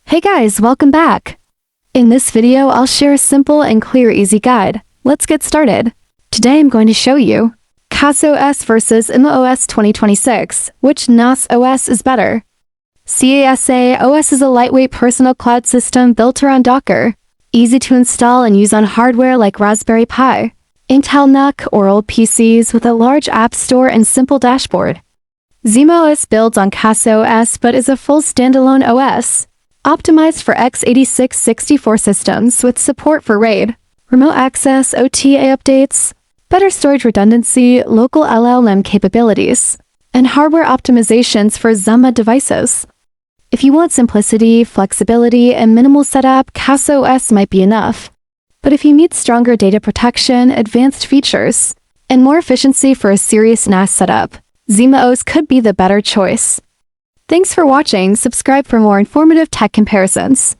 Hey guys, welcome back. In this video, I'll share a simple and clear easy guide. Let's get started. Today I'm going to show you CasaOS versus ZimaOS 2026. Which NAS OS is better? CasaOS is a lightweight personal cloud system built around Docker. Easy to install and use on hardware like Raspberry Pi, Intel NUC, or old PCs with a large app store and simple dashboard. ZimaOS builds on CasaOS but is a full standalone OS, optimized for x86-64 systems with support for RAID, remote access, OTA updates, better storage redundancy, local LLM capabilities, and hardware optimizations for Zima devices. If you want simplicity, flexibility, and minimal setup, CasaOS might be enough. But if you need stronger data protection, advanced features, and more efficiency for a serious NAS setup, ZimaOS could be the better choice. Thanks for watching. Subscribe for more informative tech comparisons.